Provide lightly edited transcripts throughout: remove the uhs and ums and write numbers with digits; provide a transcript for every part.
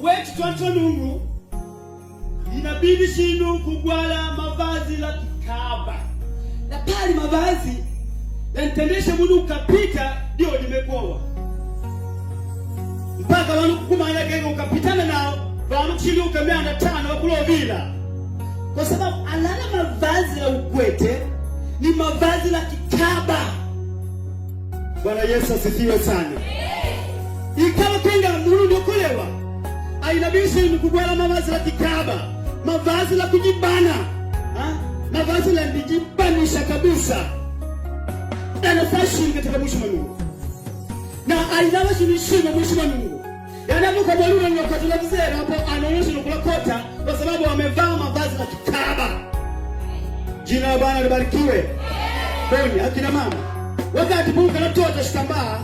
wetu twanto Mungu inabidi shinu kugwala mavazi la kikaba. Na pale mavazi yanitendeshe mundu ukapita ndio nimekoa. Mpaka wanu kukumanya gego ukapitana nao, wanu chini ukambia na tano wakulovila. Kwa sababu alana mavazi la ukwete ni mavazi la kikaba. Bwana Yesu asifiwe sana. Ikawa kenga mundu kulewa, ainabisi ni kugwala mavazi la kikaba, mavazi la kujibana, mavazi la kujibanisha kabisa. Na fashion katika mwisho wa Mungu. Na ainawa shimishima mwisho wa Mungu. Yanamuka mwaluna ni wakati la mzera hapo anaonyesha nukula kota kwa sababu wamevaa mavazi la kikaba. Jina la Bwana libarikiwe. Boni, akina mama. Wakati Mungu anatoa shitambaa,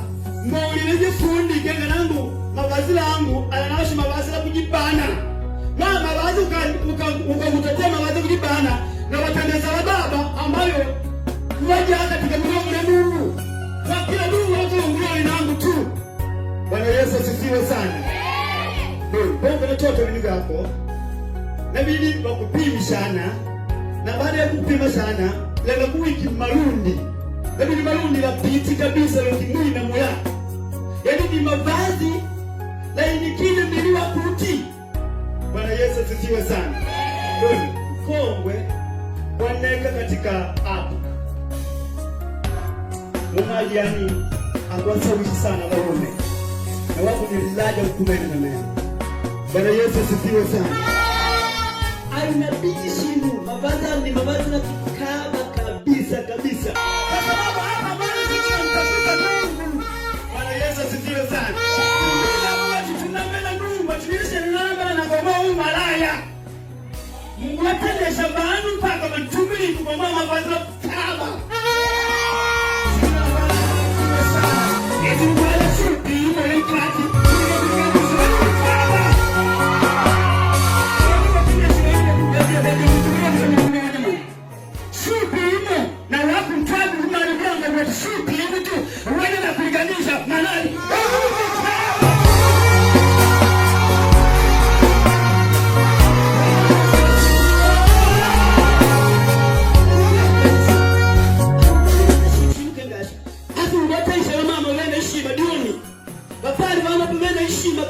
mwaulileje fundi kenga nangu mavazi langu ananawashi mavazi la kujibana. Na mavazi ukamutetea mavazi la kujibana na watendeza wa baba ambayo waja katika mdomo na Mungu. Kwa kila Mungu watu ungua inangu tu. Bwana Yesu asifiwe sana. Bongo na toto ni hapo. Nabidi wakupima sana. Na baada ya kupima sana, leo kuwiki marundi. Nabidi marundi la piti kabisa la kimwili na moyo. Yaani ni mavazi la inikile miliwa kuti. Bwana Yesu asifiwe sana. Kongwe waneka katika hapo. Mumali yani akwasawishi sana waume. Na wapo nililaja ukumeni na mimi. Bwana Yesu asifiwe sana. Ainabidi shinu mavazi ni mavazi na kikaba kabisa kabisa. Kwa sababu hapa Bwana tunamtafuta Mungu. Bwana Yesu asifiwe sana. Tunambela Mungu, tunishe namba na gomo malaya. Mungu atendesha bantu mpaka bantumili kwa mavazi na kikaba.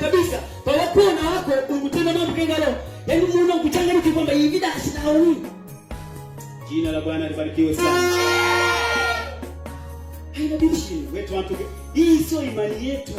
Kabisa kwa wakona wako ukutenda mambo kengalo yaani muona kuchanganyika kwamba hivi dasi na huyu. Jina la Bwana libarikiwe sana. Haina bishi wetu watu hii sio imani yetu.